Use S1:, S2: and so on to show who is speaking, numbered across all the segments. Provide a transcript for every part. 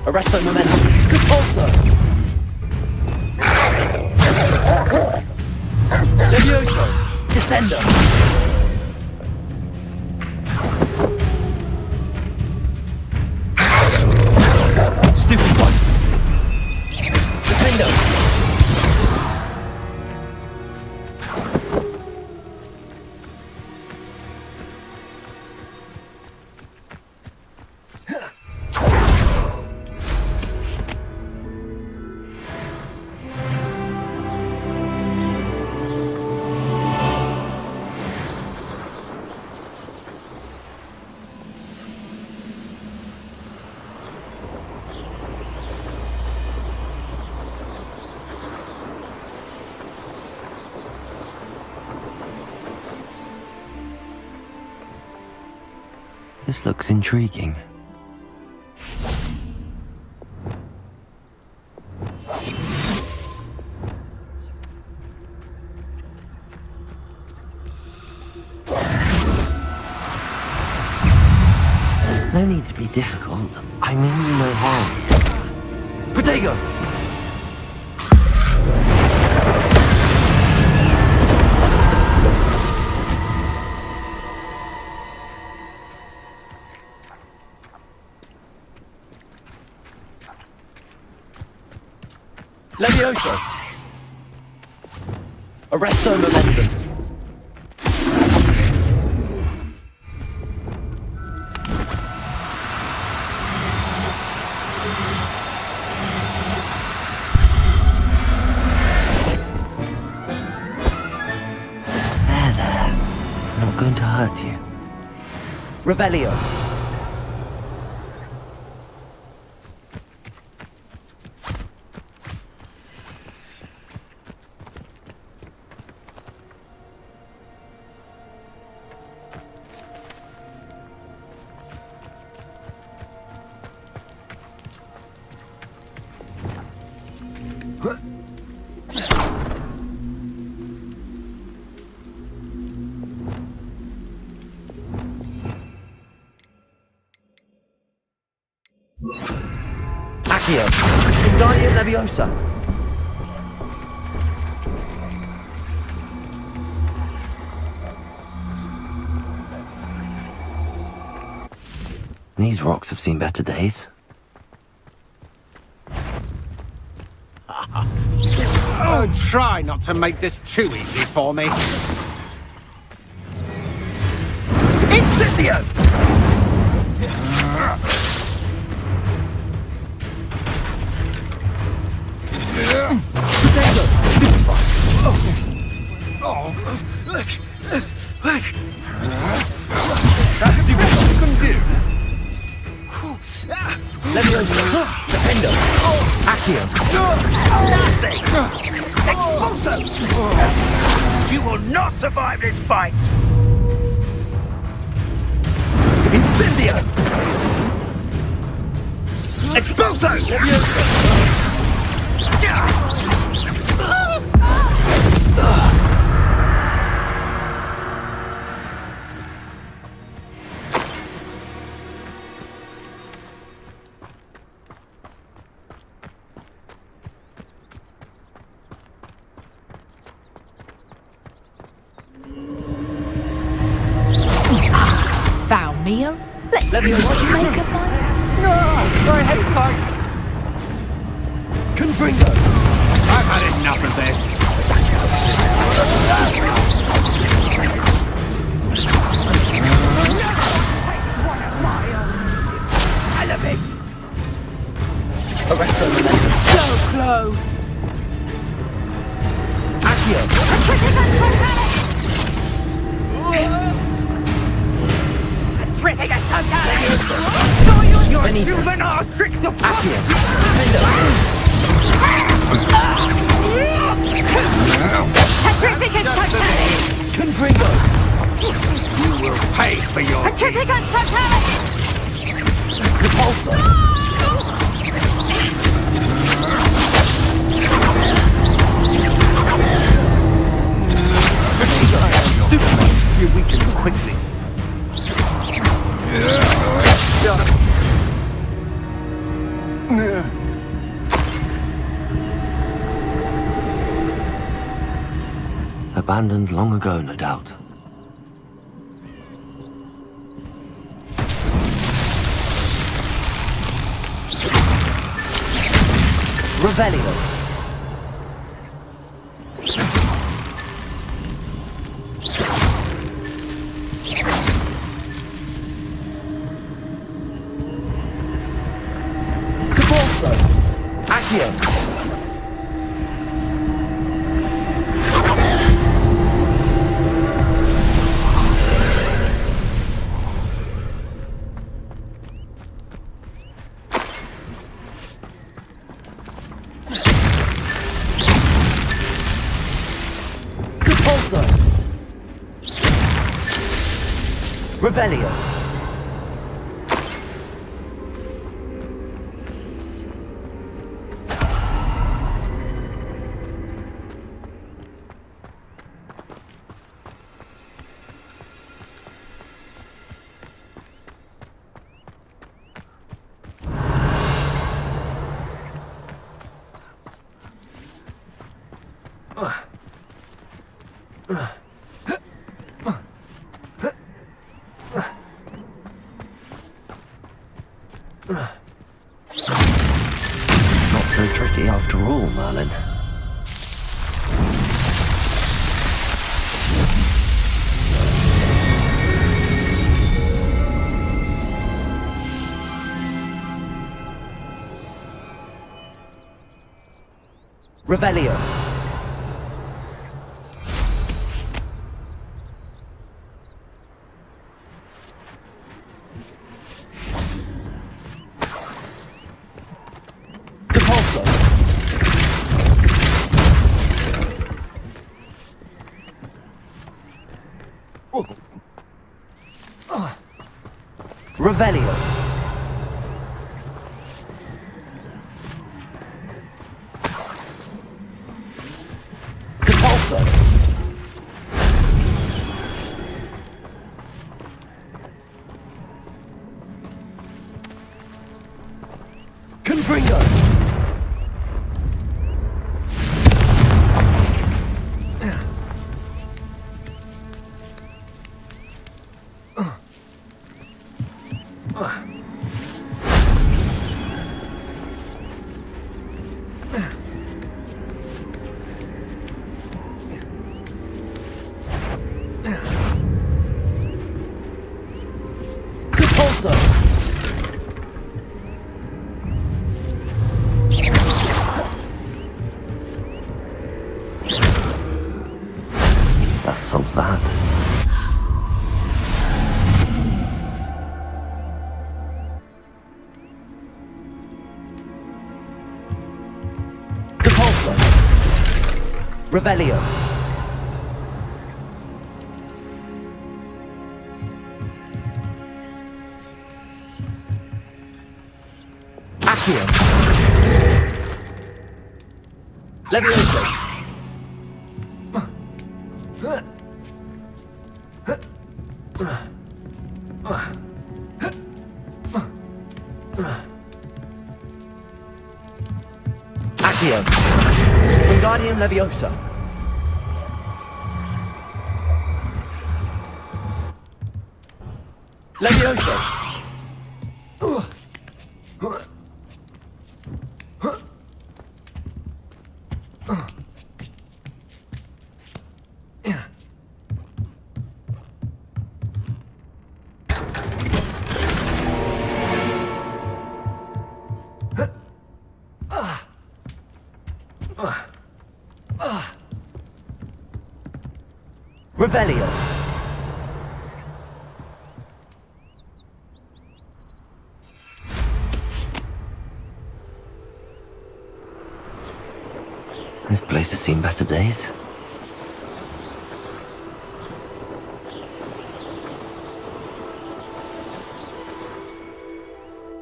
S1: Arresto momentum. Repulsor. Levioso. Descender. Stupid one. Defender.
S2: This looks intriguing. No need to be difficult. I mean you no harm.
S1: Protego. Levioso. Arresto momentum.
S2: There. I'm not going to hurt you.
S1: Revelio. Accio. Wingardium Leviosa.
S2: These rocks have seen better days.
S3: Oh, try not to make this too easy for me.
S1: Incendio!
S3: That stupid you can do.
S1: Leviosa. Defender. Accio. Nothing! Expulso! You will not survive this fight! Incendio! Expulso! Leviosa.
S4: Found meal? Let's
S1: Let me
S4: see what you
S1: watch.
S4: make of mine.
S3: No, I hate heights.
S1: Confringo!
S3: I've had enough of this.
S1: Elevate! Arresto momentum.
S4: So close.
S1: Accio!
S4: Triptych
S1: Leviosa.
S4: Your
S1: Benito.
S4: juvenile tricks of
S1: Accio! Defender.
S4: Triptych totality.
S1: Confringo!
S3: You will pay for your
S4: Triptych totality.
S1: Repulsor! Stupid one!
S3: You weaken quickly.
S2: Abandoned long ago, no doubt.
S1: Revelio. Cabalso. Accio. Revelio.
S2: Not so tricky after all, Merlin.
S1: Revelio. Depulso. Revelio. Depulso. Confringo. Depulso.
S2: That solves that.
S1: Depulso. Revelio. Accio. Levioso. Accio. Wingardium Leviosa. Levioso. Revelio.
S2: This place has seen better days.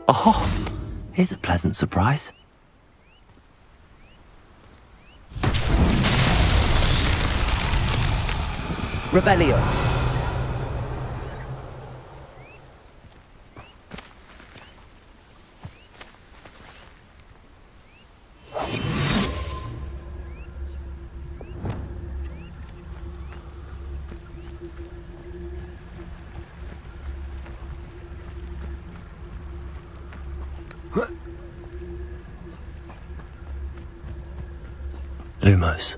S2: Oh, here's a pleasant surprise.
S1: Revelio.
S2: Lumos.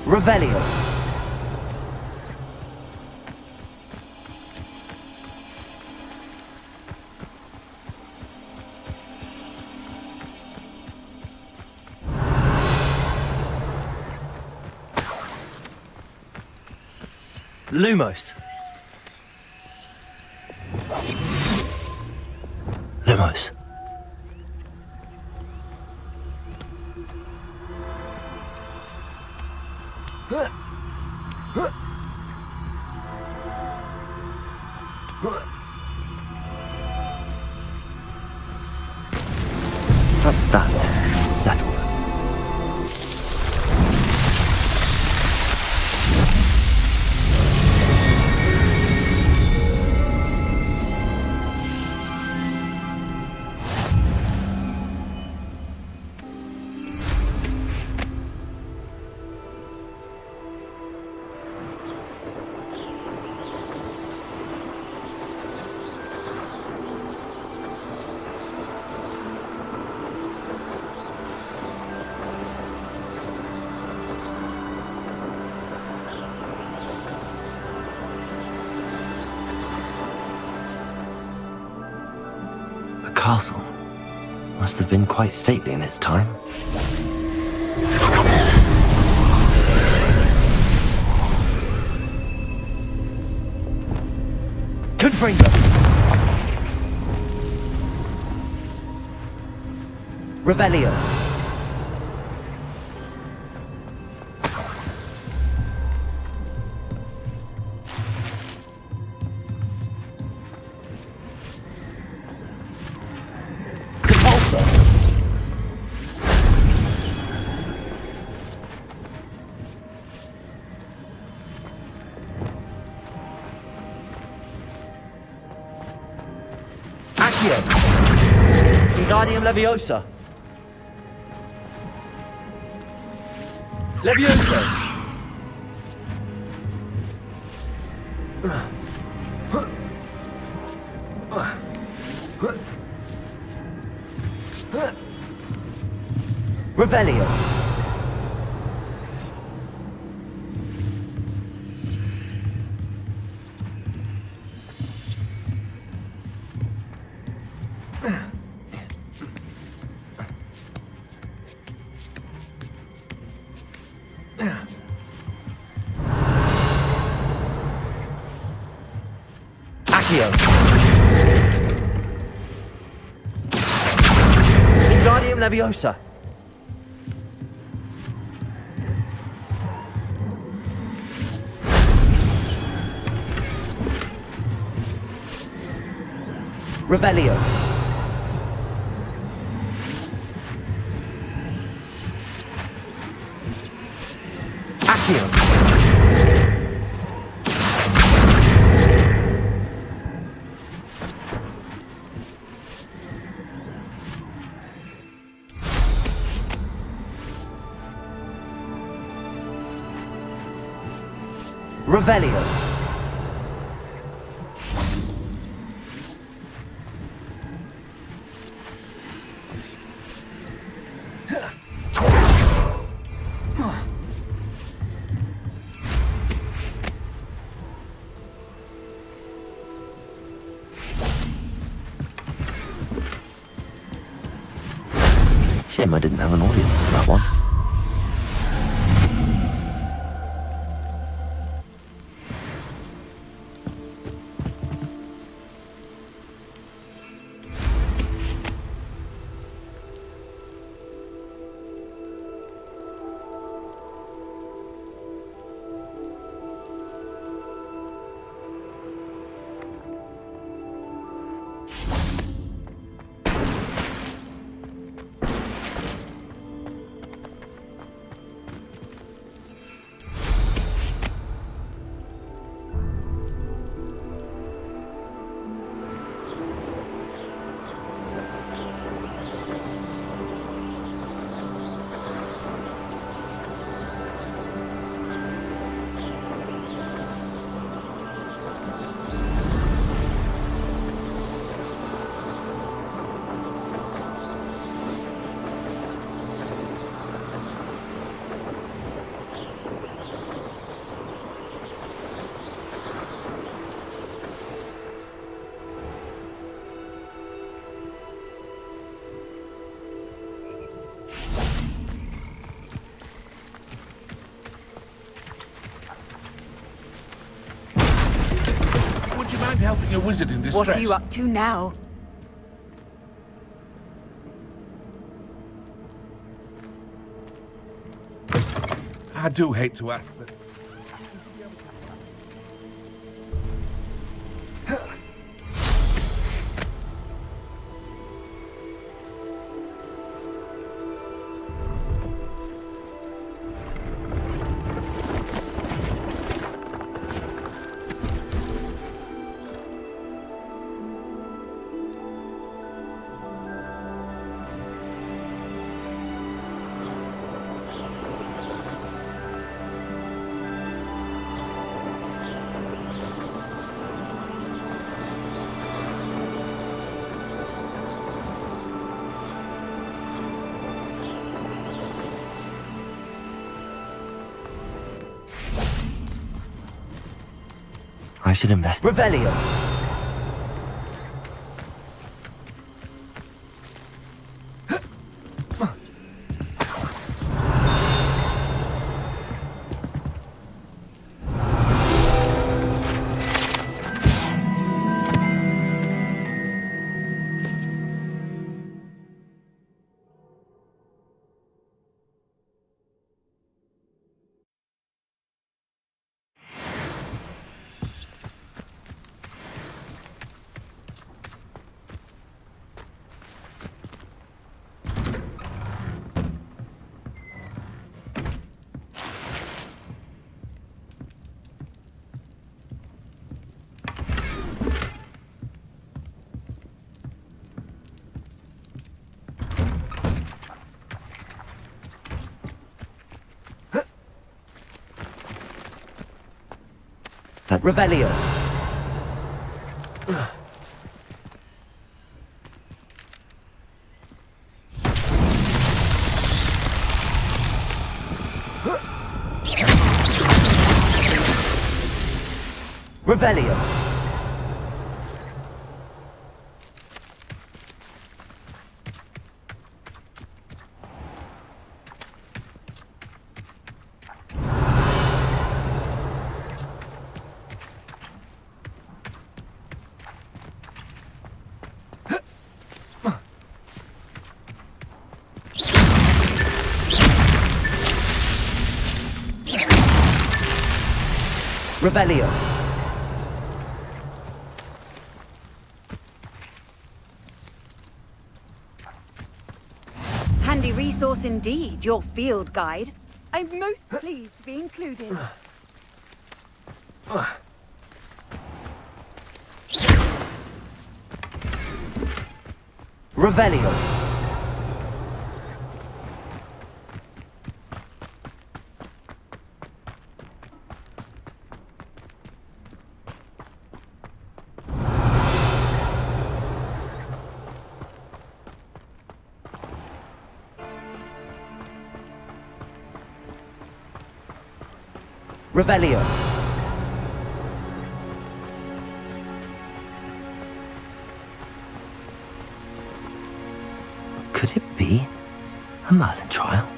S1: Revelio.
S2: Lumos. Lumos. That's that. Settled. Castle. Must have been quite stately in its time.
S1: Confringo. Revelio. Depulso. Accio. Wingardium Leviosa. Levioso. Revelio. Accio. Wingardium Leviosa. Revelio. Accio. Revelio.
S2: Shame I didn't have an audience for that one.
S5: helping a wizard in distress.
S4: What are you up to now?
S5: I do hate to ask, but...
S2: I should invest.
S1: Revelio. Revelio. Revelio. Revelio.
S4: Handy resource indeed, your field guide. I'm most pleased to be included.
S1: Revelio. Revelio.
S2: Could it be a Merlin Trial?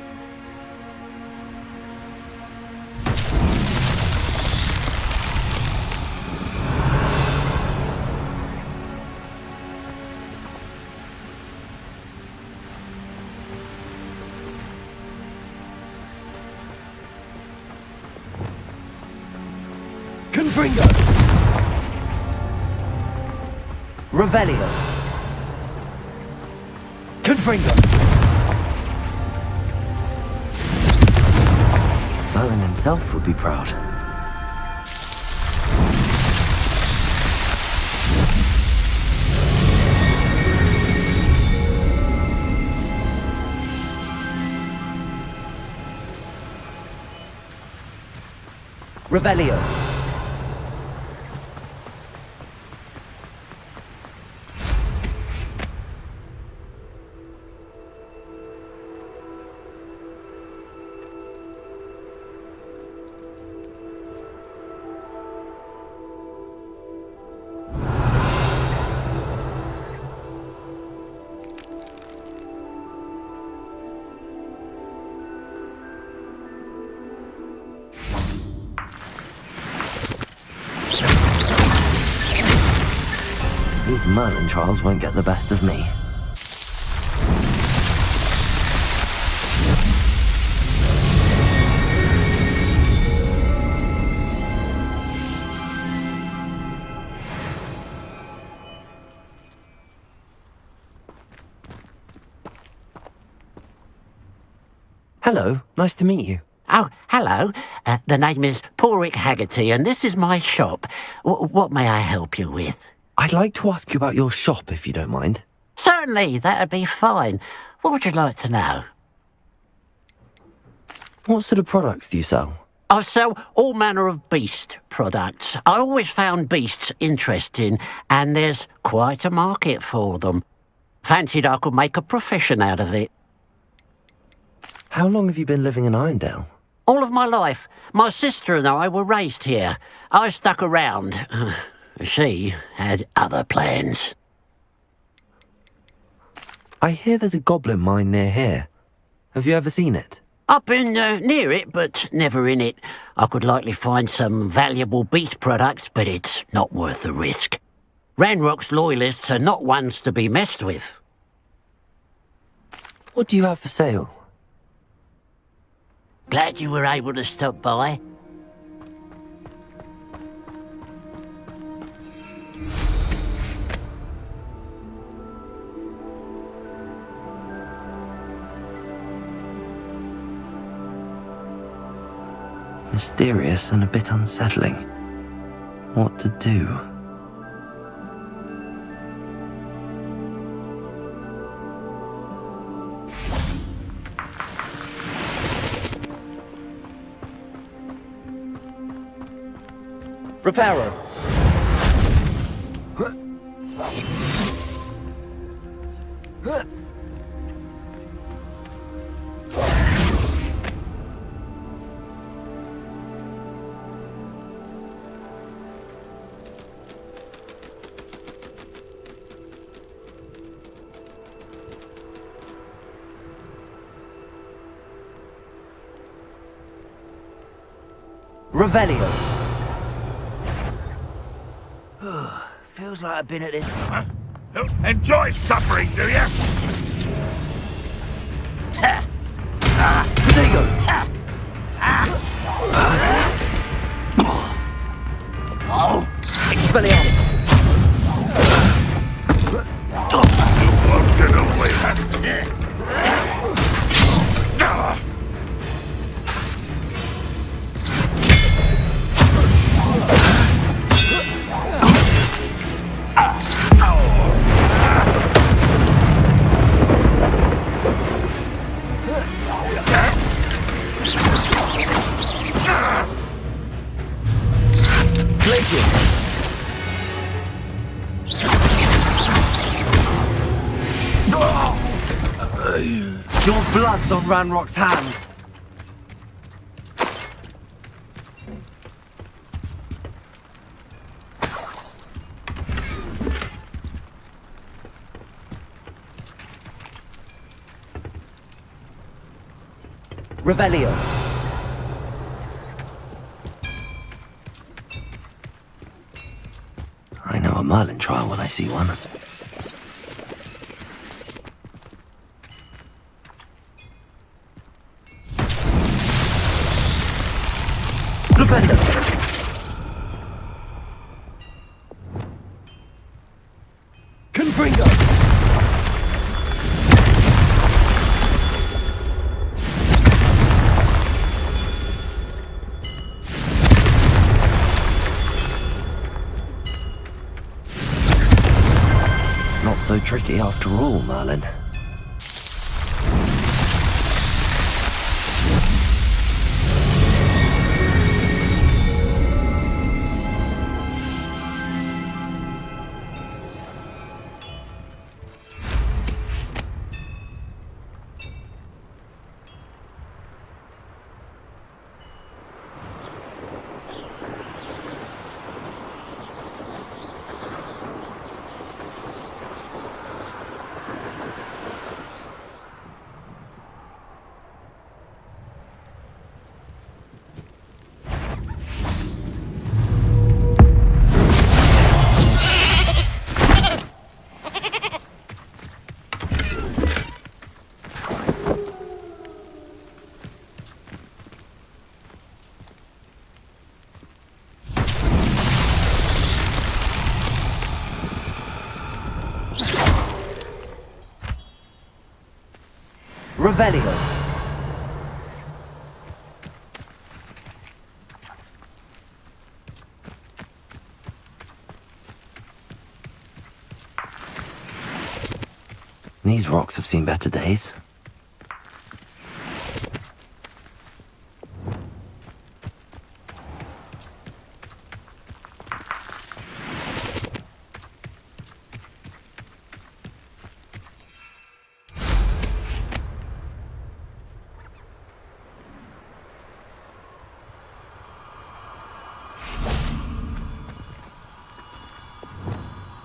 S1: Confringo. Revelio. Confringo.
S2: Merlin himself would be proud.
S1: Revelio.
S2: These Merlin trials won't get the best of me.
S1: Hello, nice to meet you.
S6: Oh, hello. The name is Porrick Haggerty, and this is my shop. What may I help you with?
S1: I'd like to ask you about your shop, if you don't mind.
S6: Certainly, that'd be fine. What would you like to know?
S1: What sort of products do you sell?
S6: I sell all manner of beast products. I always found beasts interesting, and there's quite a market for them. Fancied I could make a profession out of it.
S1: How long have you been living in Irondale?
S6: All of my life. My sister and I were raised here. I stuck around. She had other plans.
S1: I hear there's a goblin mine near here. Have you ever seen it?
S6: I've been near it, but never in it. I could likely find some valuable beast products, but it's not worth the risk. Ranrock's loyalists are not ones to be messed with.
S1: What do you have for sale?
S6: Glad you were able to stop by.
S1: Mysterious and a bit unsettling. What to do? Reparo. Revelio.
S2: Feels like I've been at this.
S5: Enjoy suffering, do you?
S1: Potato. Expelliarmus.
S5: Won't get away with it.
S1: Your blood's on Ranrock's hands. Revelio.
S2: I know a Merlin trial when I see one.
S1: Flipendo. Confringo.
S2: Not so tricky after all, Merlin.
S1: Revelio.
S2: These rocks have seen better days.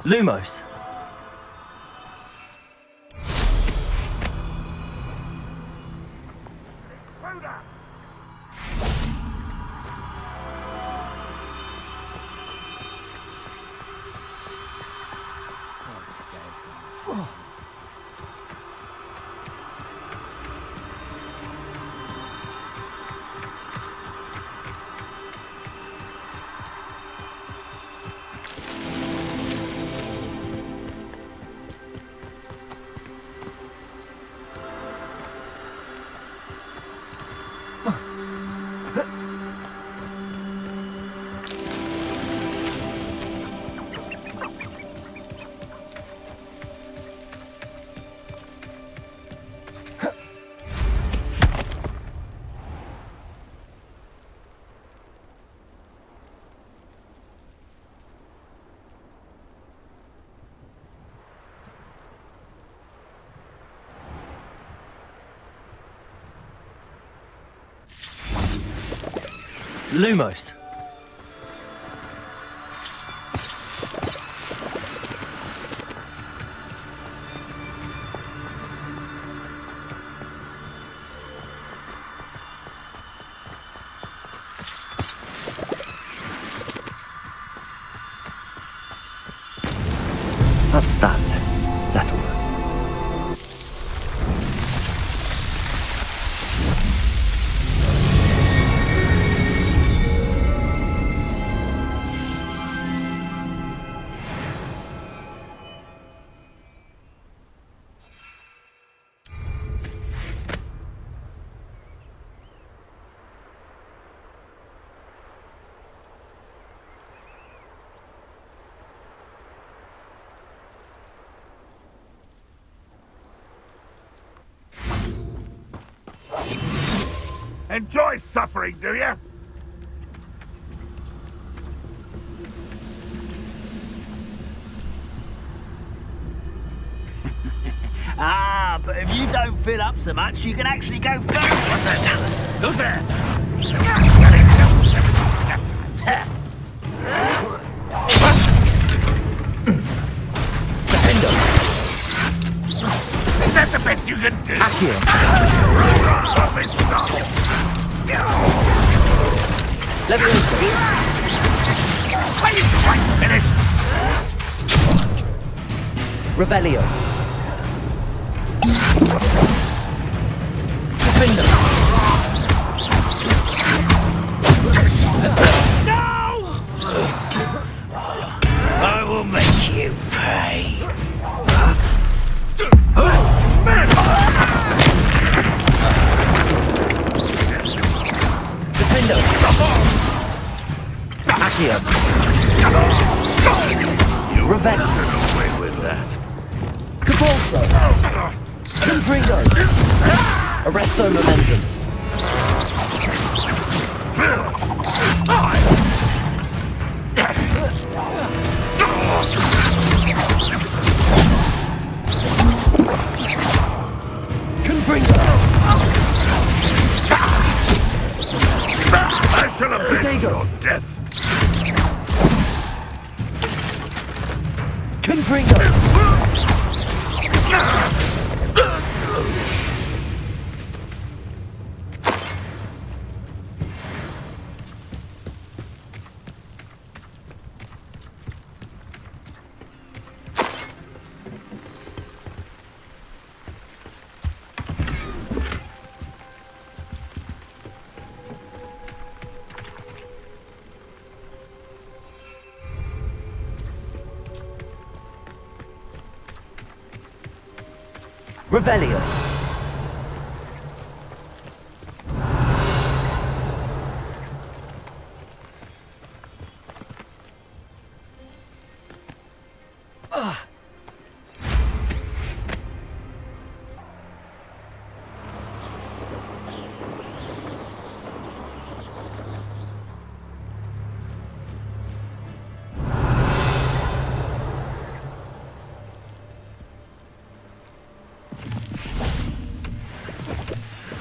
S1: Lumos. Lumos.
S2: That's that. Settled.
S5: Enjoy suffering, do you?
S7: Ah, but if you don't fill up so much, you can actually go further.
S2: Tell us.
S5: Who's there? Is that the best you can do?
S1: Accio. Levioso.
S5: Are you quite finished?
S1: Revelio. Defender.
S7: I will make you pay.
S1: Defender. Accio. Revelio.
S5: Get away with that.
S1: Cabalso. Confringo. Arresto Momentum. Confringo.
S5: I shall avenge your death.
S1: Confringo. Revelio.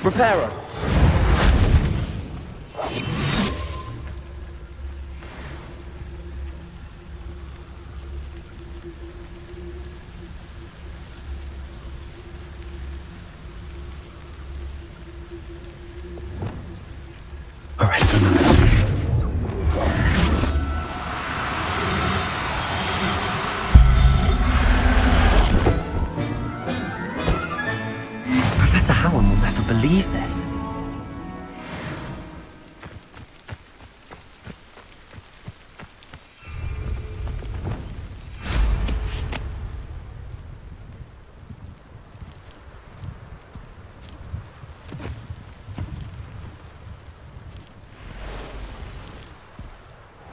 S1: Reparo. Arrest them. Professor Howard will never believe this.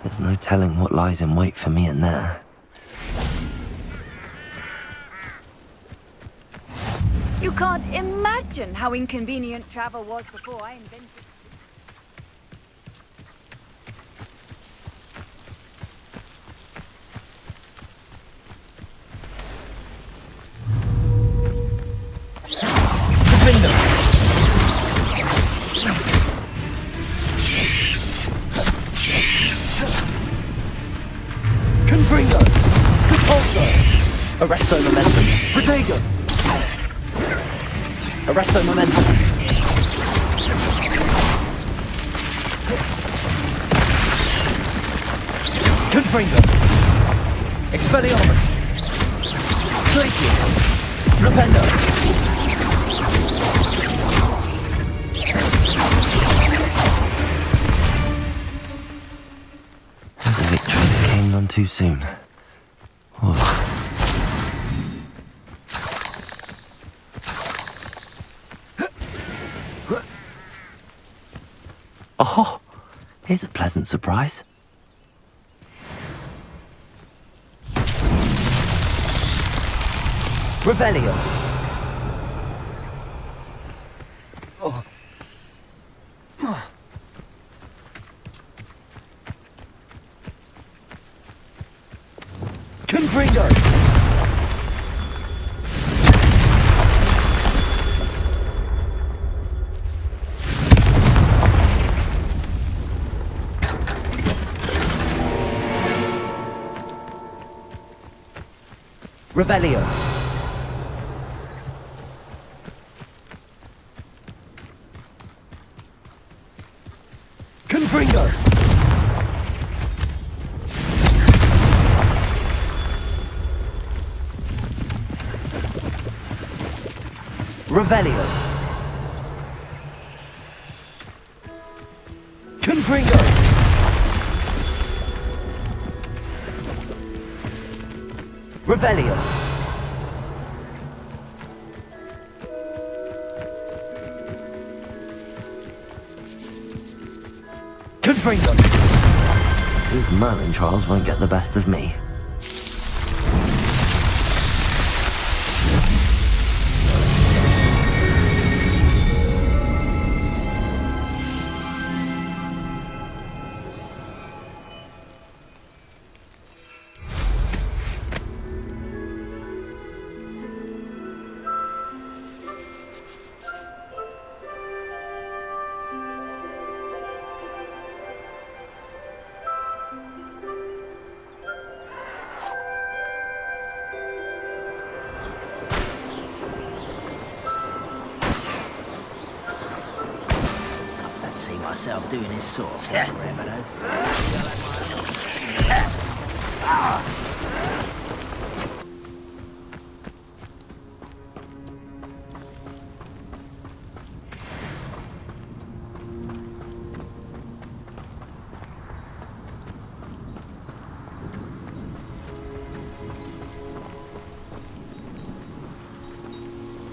S1: There's no telling what lies in wait for me in there.
S4: You can't imagine how inconvenient travel was before I invented...
S1: Confringo! Repulsor! Arresto momentum. Protego! Arresto momentum. Confringo! Expelliarmus! Glacier! Flipendo! There's a victory that came none too soon. Oh. Oh, here's a pleasant surprise. Revelio. Oh. Confringo. Revelio. Confringo. Revelio. Confringo. Revelio. Confringo. These Merlin trials won't get the best of me.
S7: See myself doing this sort of thing forever,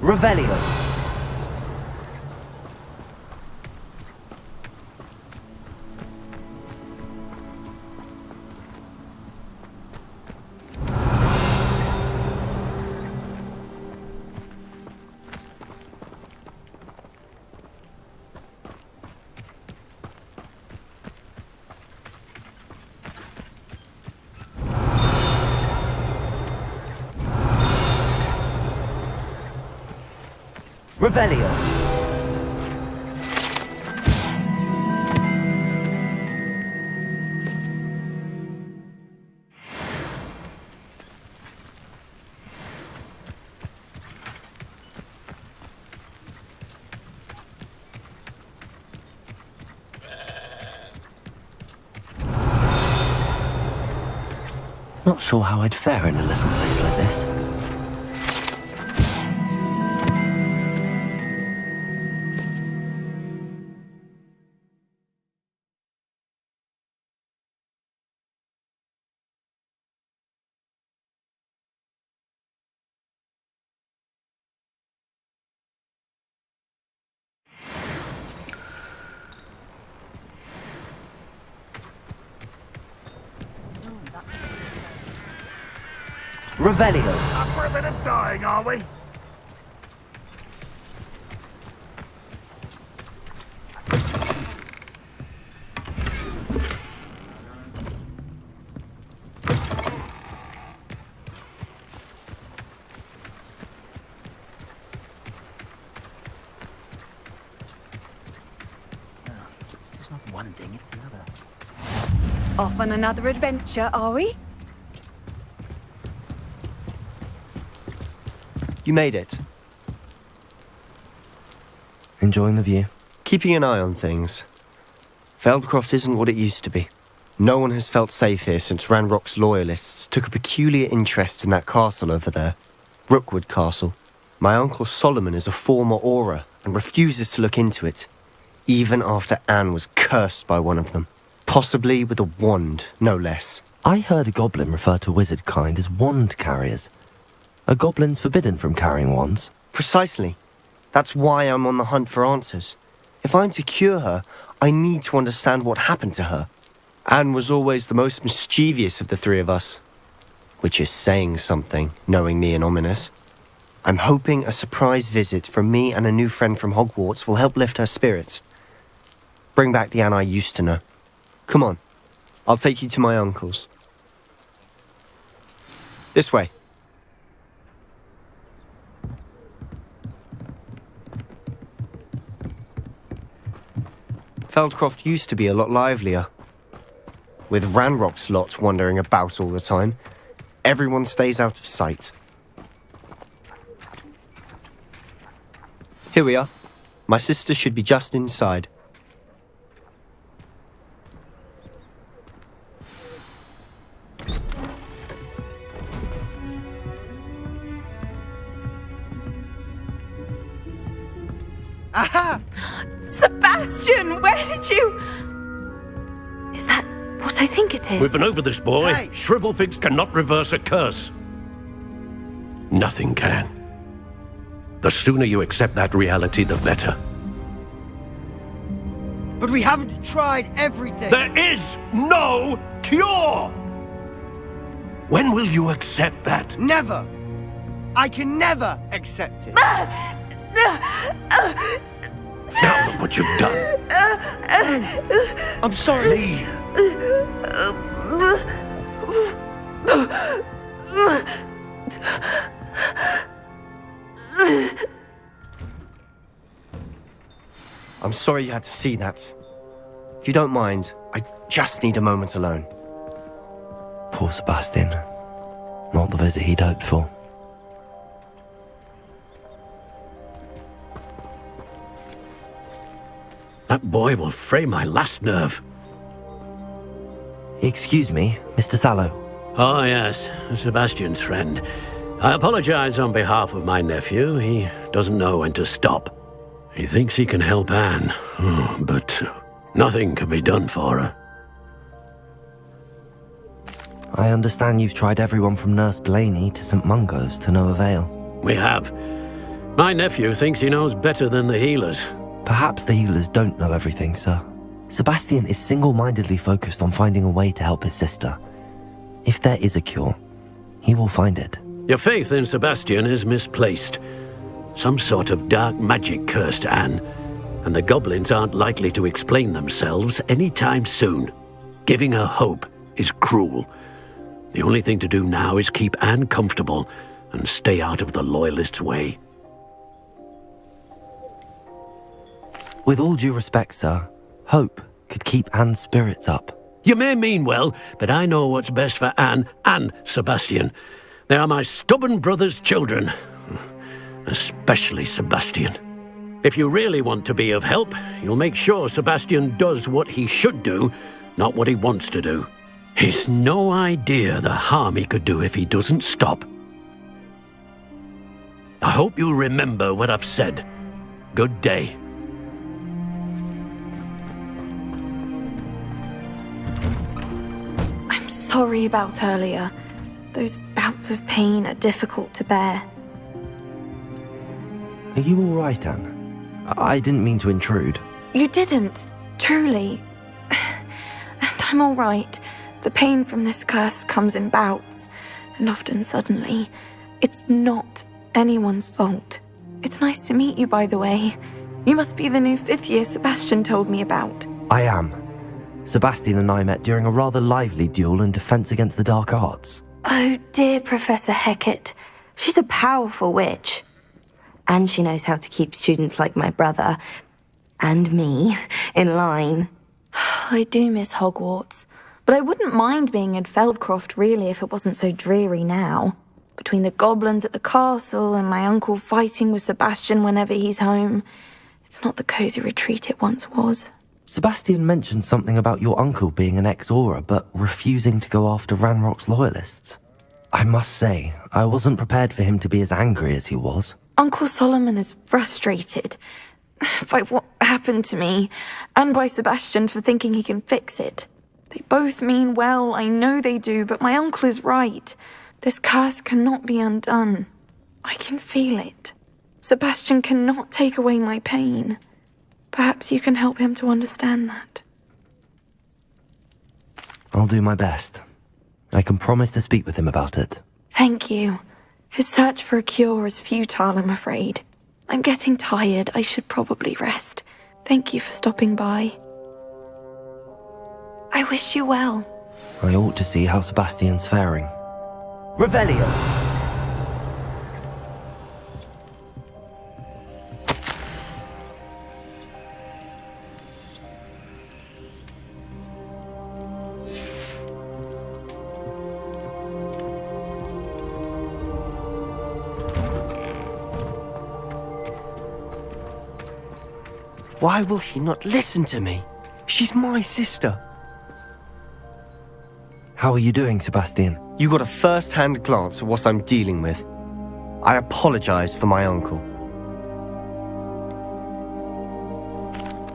S1: Revelio. Revelio. not sure how I'd fare in a little place like this. Revelio.
S5: Up for a bit of dying, are we?
S7: It's not one thing, it's another.
S4: Off on another adventure, are we?
S8: You made it.
S1: Enjoying the view?
S8: Keeping an eye on things. Feldcroft isn't what it used to be. No one has felt safe here since Ranrock's loyalists took a peculiar interest in that castle over there. Rookwood Castle. My uncle Solomon is a former Auror and refuses to look into it, even after Anne was cursed by one of them. Possibly with a wand, no less.
S1: I heard a goblin refer to wizard kind as wand carriers. Are goblins forbidden from carrying wands?
S8: Precisely. That's why I'm on the hunt for answers. If I'm to cure her, I need to understand what happened to her. Anne was always the most mischievous of the three of us. Which is saying something, knowing me and Ominous. I'm hoping a surprise visit from me and a new friend from Hogwarts will help lift her spirits. Bring back the Anne I used to know. Come on, I'll take you to my uncle's. This way. Feldcroft used to be a lot livelier. With Ranrock's lot wandering about all the time, everyone stays out of sight. Here we are. My sister should be just inside.
S3: Aha!
S4: Sebastian, where did you... Is that what I think it is?
S5: We've been over this, boy.
S3: Hey.
S5: Shrivelfigs cannot reverse a curse. Nothing can. The sooner you accept that reality, the better.
S3: But we haven't tried everything.
S5: There is no cure! When will you accept that?
S3: Never. I can never accept it.
S5: Now look what you've done.
S3: I'm sorry.
S5: Leave.
S8: I'm sorry you had to see that. If you don't mind, I just need a moment alone.
S1: Poor Sebastian. Not the visit he'd hoped for.
S5: That boy will fray my last nerve.
S1: Excuse me, Mr. Sallow.
S5: Oh, yes, Sebastian's friend. I apologize on behalf of my nephew. He doesn't know when to stop. He thinks he can help Anne, but nothing can be done for her.
S1: I understand you've tried everyone from Nurse Blaney to St. Mungo's to no avail.
S5: We have. My nephew thinks he knows better than the healers.
S1: Perhaps the healers don't know everything, sir. Sebastian is single-mindedly focused on finding a way to help his sister. If there is a cure, he will find it.
S5: Your faith in Sebastian is misplaced. Some sort of dark magic cursed Anne, and the goblins aren't likely to explain themselves anytime soon. Giving her hope is cruel. The only thing to do now is keep Anne comfortable and stay out of the Loyalists' way.
S1: With all due respect, sir, hope could keep Anne's spirits up.
S5: You may mean well, but I know what's best for Anne and Sebastian. They are my stubborn brother's children. Especially Sebastian. If you really want to be of help, you'll make sure Sebastian does what he should do, not what he wants to do. He's no idea the harm he could do if he doesn't stop. I hope you remember what I've said. Good day.
S4: I'm sorry about earlier. Those bouts of pain are difficult to bear.
S1: Are you all right, Anne? I didn't mean to intrude.
S4: You didn't, truly. And I'm all right. The pain from this curse comes in bouts, and often suddenly. It's not anyone's fault. It's nice to meet you, by the way. You must be the new 5th year Sebastian told me about.
S1: I am. Sebastian and I met during a rather lively duel in Defense Against the Dark Arts.
S9: Oh, dear Professor Hecat. She's a powerful witch. And she knows how to keep students like my brother, and me, in line.
S4: I do miss Hogwarts, but I wouldn't mind being in Feldcroft, really, if it wasn't so dreary now. Between the goblins at the castle and my uncle fighting with Sebastian whenever he's home, it's not the cosy retreat it once was.
S1: Sebastian mentioned something about your uncle being an ex-Auror, but refusing to go after Ranrock's loyalists. I must say, I wasn't prepared for him to be as angry as he was.
S4: Uncle Solomon is frustrated by what happened to me, and by Sebastian for thinking he can fix it. They both mean well, I know they do, but my uncle is right. This curse cannot be undone. I can feel it. Sebastian cannot take away my pain. Perhaps you can help him to understand that.
S1: I'll do my best. I can promise to speak with him about it.
S4: Thank you. His search for a cure is futile, I'm afraid. I'm getting tired. I should probably rest. Thank you for stopping by. I wish you well.
S1: I ought to see how Sebastian's faring.
S2: Revelio.
S8: Why will he not listen to me? She's my sister.
S1: How are you doing, Sebastian?
S8: You got a first-hand glance at what I'm dealing with. I apologize for my uncle.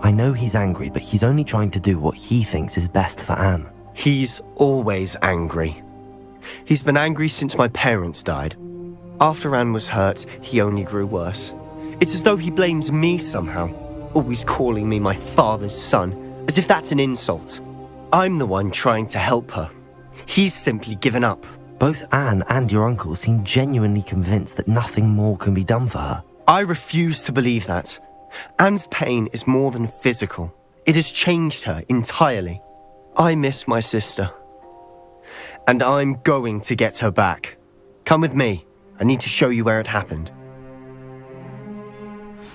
S1: I know he's angry, but he's only trying to do what he thinks is best for Anne.
S8: He's always angry. He's been angry since my parents died. After Anne was hurt, he only grew worse. It's as though he blames me somehow, always calling me my father's son, as if that's an insult. I'm the one trying to help her. He's simply given up.
S1: Both Anne and your uncle seem genuinely convinced that nothing more can be done for her.
S8: I refuse to believe that. Anne's pain is more than physical. It has changed her entirely. I miss my sister. And I'm going to get her back. Come with me. I need to show you where it happened.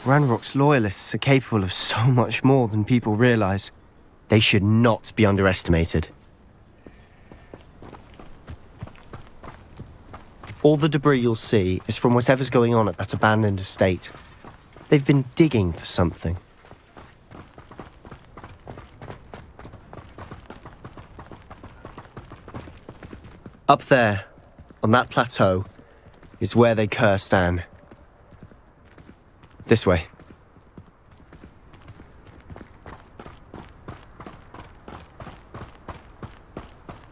S8: Ranrock's loyalists are capable of so much more than people realize. They should not be underestimated. All the debris you'll see is from whatever's going on at that abandoned estate. They've been digging for something. Up there, on that plateau, is where they cursed Anne. This way.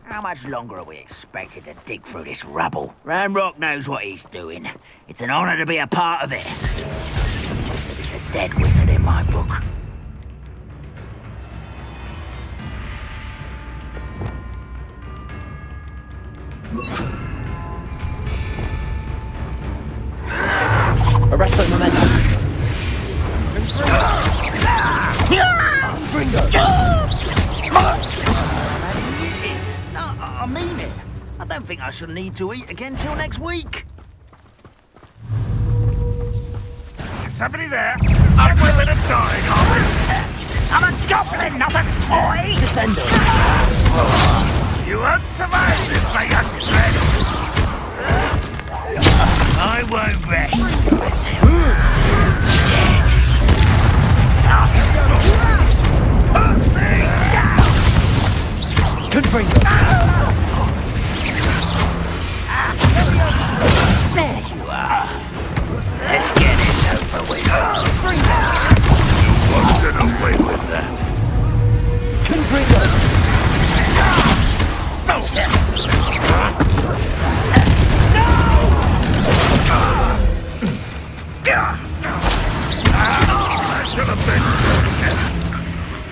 S7: How much longer are we expected to dig through this rubble? Ranrock knows what he's doing. It's an honor to be a part of it. Just that he's a dead wizard in my book.
S2: Arresto momentum.
S7: I mean it. I don't think I shall need to eat again till next week.
S3: Is somebody there? I'm willing to die,
S7: I'm a goblin, not a toy!
S2: Descendo.
S3: You won't survive this, my young friend.
S7: I won't rest.
S2: Confringo.
S7: Let's get this over with.
S5: You won't get away with that.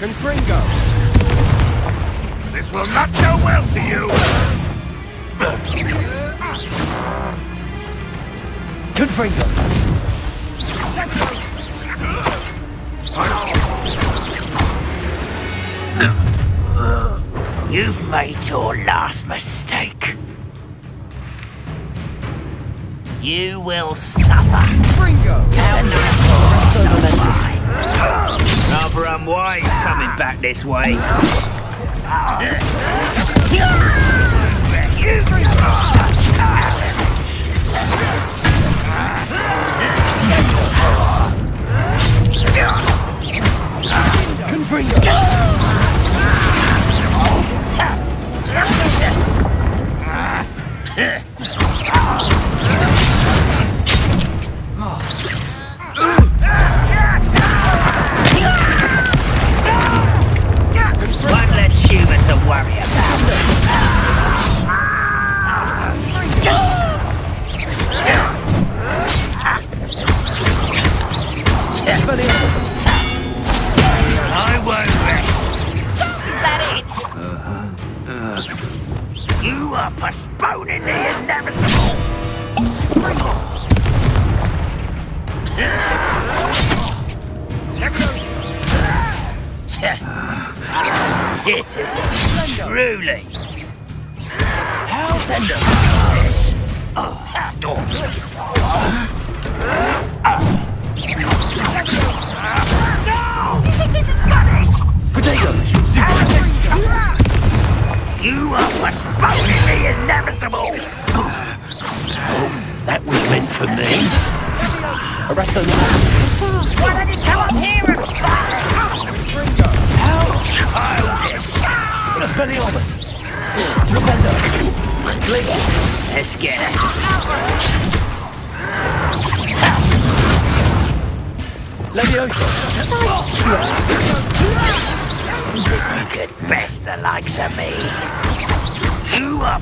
S3: Confringo!
S5: This will not go well for you.
S2: Confringo!
S7: You've made your last mistake. You will suffer.
S3: Confringo!
S7: Rather unwise coming back this way. One less human to worry about. I won't rest. Is that it? You are postponing the inevitable. Pitiful, truly. How's Ender? No! You think this is funny?
S2: Potato!
S7: You are postponing the inevitable.
S5: That was meant for me.
S2: Arrest them.
S7: Why don't you come up here and fight? How childish!
S2: Expelliarmus! Rependo!
S7: Let's get it.
S2: Leviosa!
S7: You could best the likes of me. You are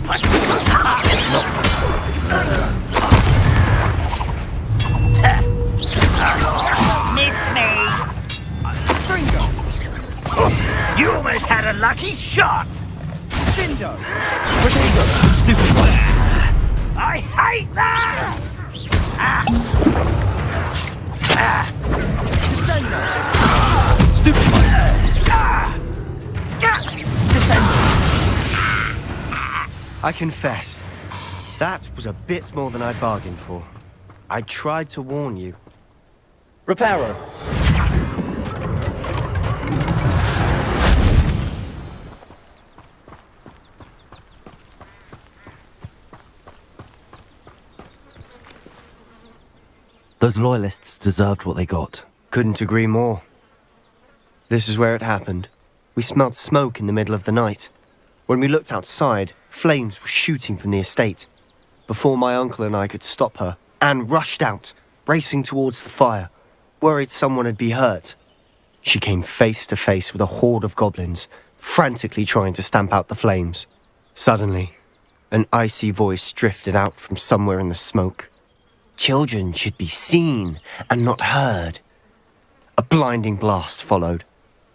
S7: missed me. You almost had a lucky shot.
S3: Bindo!
S2: Potato! Stupid one!
S7: I hate that!
S2: Stupid one!
S8: I confess, that was a bit more than I bargained for. I tried to warn you.
S2: Reparo!
S1: Those loyalists deserved what they got.
S8: Couldn't agree more. This is where it happened. We smelled smoke in the middle of the night. When we looked outside, flames were shooting from the estate. Before my uncle and I could stop her, Anne rushed out, racing towards the fire, worried someone had been hurt. She came face to face with a horde of goblins, frantically trying to stamp out the flames. Suddenly, an icy voice drifted out from somewhere in the smoke. Children should be seen and not heard. A blinding blast followed.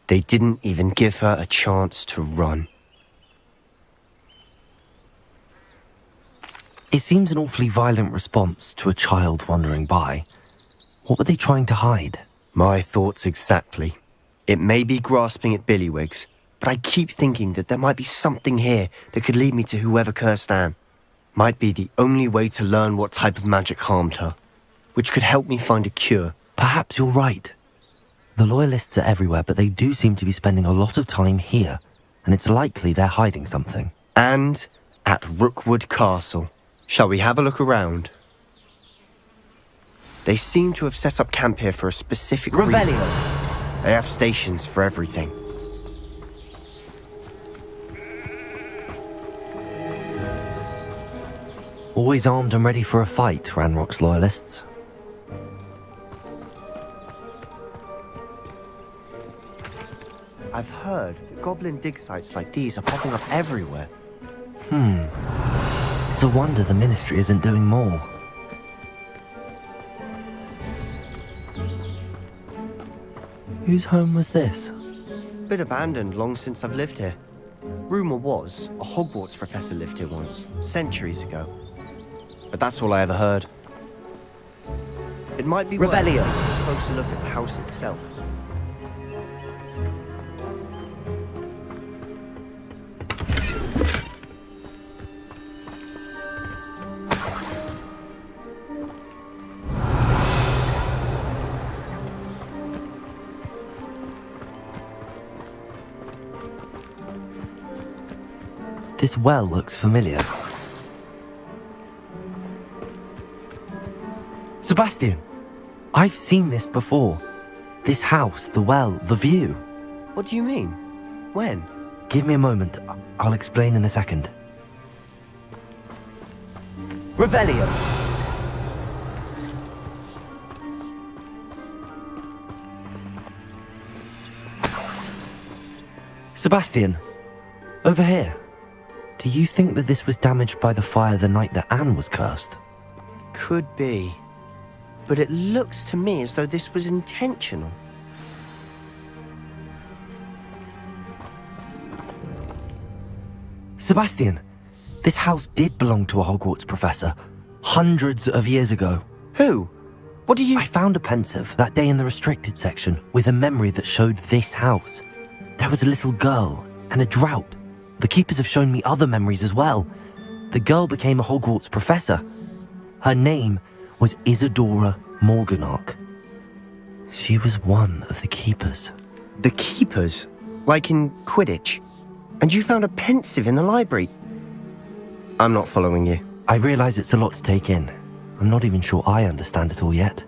S8: They didn't even give her a chance to run.
S1: It seems an awfully violent response to a child wandering by. What were they trying to hide?
S8: My thoughts exactly. It may be grasping at Billywigs, but I keep thinking that there might be something here that could lead me to whoever cursed Anne. Might be the only way to learn what type of magic harmed her, which could help me find a cure.
S1: Perhaps you're right. The loyalists are everywhere, but they do seem to be spending a lot of time here, and it's likely they're hiding something.
S8: And at Rookwood Castle. Shall we have a look around? They seem to have set up camp here for a specific reason. They have stations for everything.
S1: Always armed and ready for a fight, Ranrock's loyalists.
S8: I've heard that goblin dig sites like these are popping up everywhere.
S1: It's a wonder the Ministry isn't doing more. Whose home was this?
S8: Been abandoned long since I've lived here. Rumour was a Hogwarts professor lived here once, centuries ago. But that's all I ever heard. It might be worth taking a closer look at the house itself.
S1: This well looks familiar. Sebastian! I've seen this before. This house, the well, the view.
S8: What do you mean? When?
S1: Give me a moment. I'll explain in a second. Revelio! Sebastian, over here. Do you think that this was damaged by the fire the night that Anne was cursed?
S8: Could be. But it looks to me as though this was intentional.
S1: Sebastian, this house did belong to a Hogwarts professor, hundreds of years ago.
S8: Who? What do you...
S1: I found a pensive that day in the restricted section with a memory that showed this house. There was a little girl and a drought. The keepers have shown me other memories as well. The girl became a Hogwarts professor. Her name was Isadora Morganach. She was one of the keepers.
S8: The keepers? Like in Quidditch? And you found a pensive in the library? I'm not following you.
S1: I realize it's a lot to take in. I'm not even sure I understand it all yet.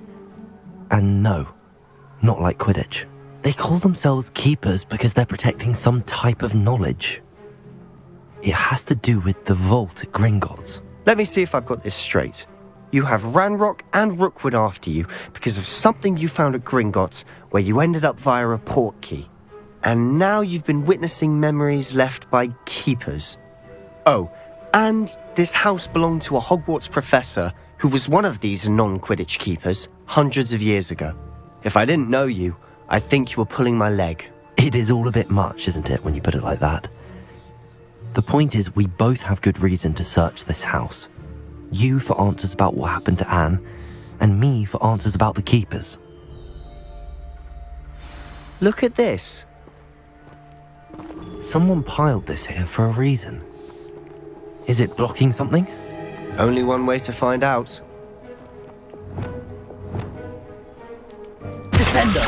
S1: And no, not like Quidditch. They call themselves keepers because they're protecting some type of knowledge. It has to do with the vault at Gringotts.
S8: Let me see if I've got this straight. You have Ranrock and Rookwood after you because of something you found at Gringotts where you ended up via a portkey. And now you've been witnessing memories left by keepers. Oh, and this house belonged to a Hogwarts professor who was one of these non-Quidditch keepers hundreds of years ago. If I didn't know you, I'd think you were pulling my leg.
S1: It is all a bit much, isn't it, when you put it like that? The point is, we both have good reason to search this house. You for answers about what happened to Anne, and me for answers about the keepers.
S8: Look at this.
S1: Someone piled this here for a reason. Is it blocking something?
S8: Only one way to find out.
S2: Descender!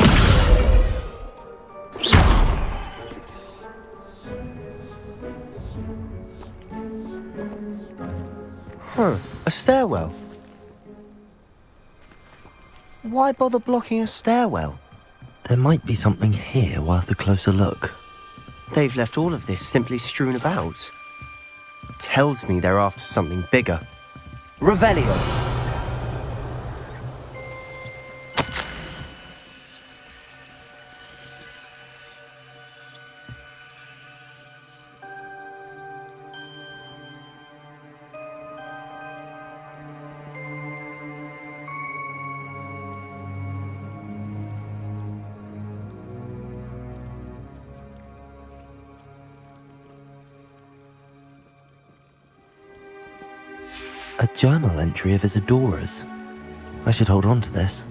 S8: A stairwell. Why bother blocking a stairwell?
S1: There might be something here worth a closer look.
S8: They've left all of this simply strewn about. Tells me they're after something bigger.
S2: Revelio!
S1: A journal entry of Isadora's. I should hold on to this.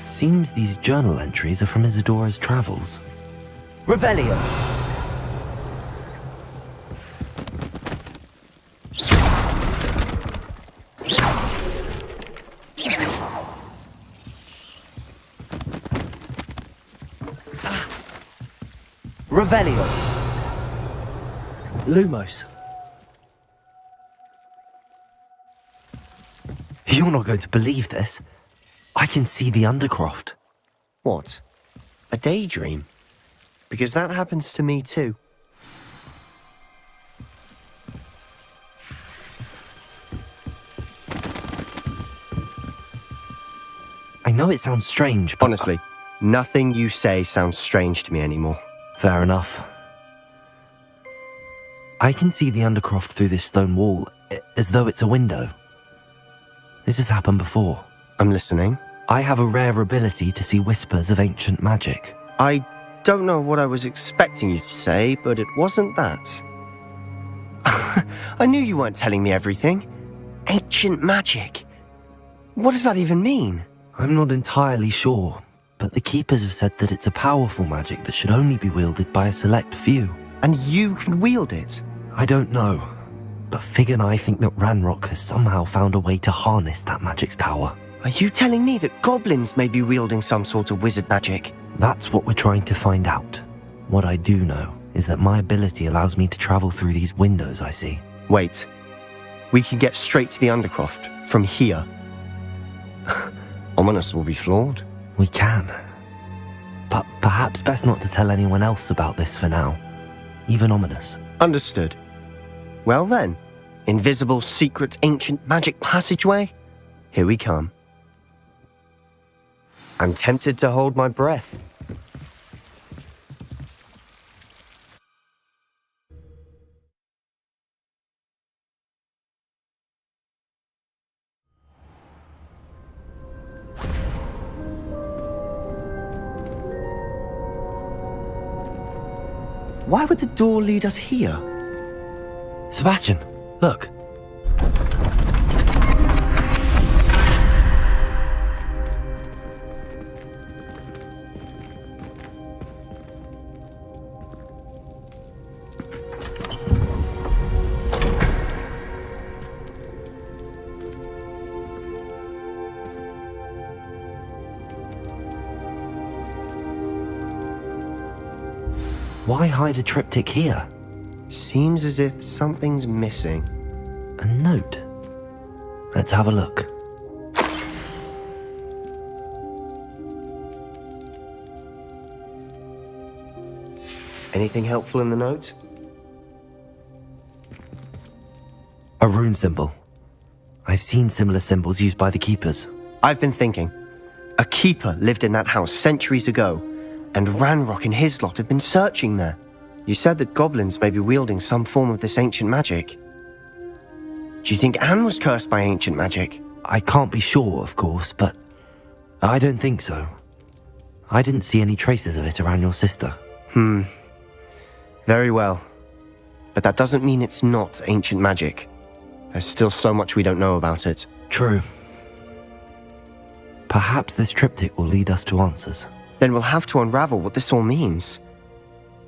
S1: Seems these journal entries are from Isadora's travels.
S2: Revelio! Revelio!
S1: Lumos. You're not going to believe this. I can see the Undercroft.
S8: What? A daydream? Because that happens to me too.
S1: I know it sounds strange, but...
S8: Honestly, nothing you say sounds strange to me anymore.
S1: Fair enough. I can see the Undercroft through this stone wall, as though it's a window. This has happened before.
S8: I'm listening.
S1: I have a rare ability to see whispers of ancient magic.
S8: I don't know what I was expecting you to say, but it wasn't that. I knew you weren't telling me everything. Ancient magic. What does that even mean?
S1: I'm not entirely sure, but the Keepers have said that it's a powerful magic that should only be wielded by a select few.
S8: And you can wield it?
S1: I don't know, but Fig and I think that Ranrock has somehow found a way to harness that magic's power.
S8: Are you telling me that goblins may be wielding some sort of wizard magic?
S1: That's what we're trying to find out. What I do know is that my ability allows me to travel through these windows I see.
S8: Wait. We can get straight to the Undercroft from here. Ominous will be floored.
S1: We can. But perhaps best not to tell anyone else about this for now. Even Ominous.
S8: Understood. Well then, invisible, secret, ancient magic passageway? Here we come. I'm tempted to hold my breath. Why would the door lead us here?
S1: Sebastian, look. Why hide a triptych here?
S8: Seems as if something's missing.
S1: A note. Let's have a look.
S8: Anything helpful in the note?
S1: A rune symbol. I've seen similar symbols used by the Keepers.
S8: I've been thinking. A keeper lived in that house centuries ago, and Ranrock and his lot have been searching there. You said that goblins may be wielding some form of this ancient magic. Do you think Anne was cursed by ancient magic?
S1: I can't be sure, of course, but I don't think so. I didn't see any traces of it around your sister.
S8: Very well. But that doesn't mean it's not ancient magic. There's still so much we don't know about it.
S1: True. Perhaps this triptych will lead us to answers.
S8: Then we'll have to unravel what this all means.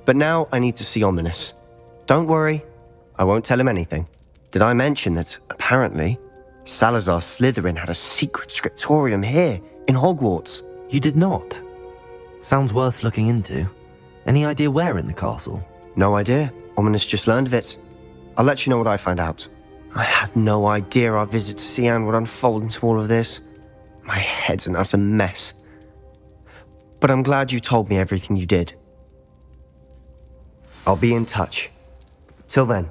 S8: But now I need to see Ominous. Don't worry, I won't tell him anything. Did I mention that, apparently, Salazar Slytherin had a secret scriptorium here in Hogwarts?
S1: You did not? Sounds worth looking into. Any idea where in the castle?
S8: No idea. Ominous just learned of it. I'll let you know what I find out. I had no idea our visit to Sian would unfold into all of this. My head's an utter mess. But I'm glad you told me everything you did. I'll be in touch. Till then.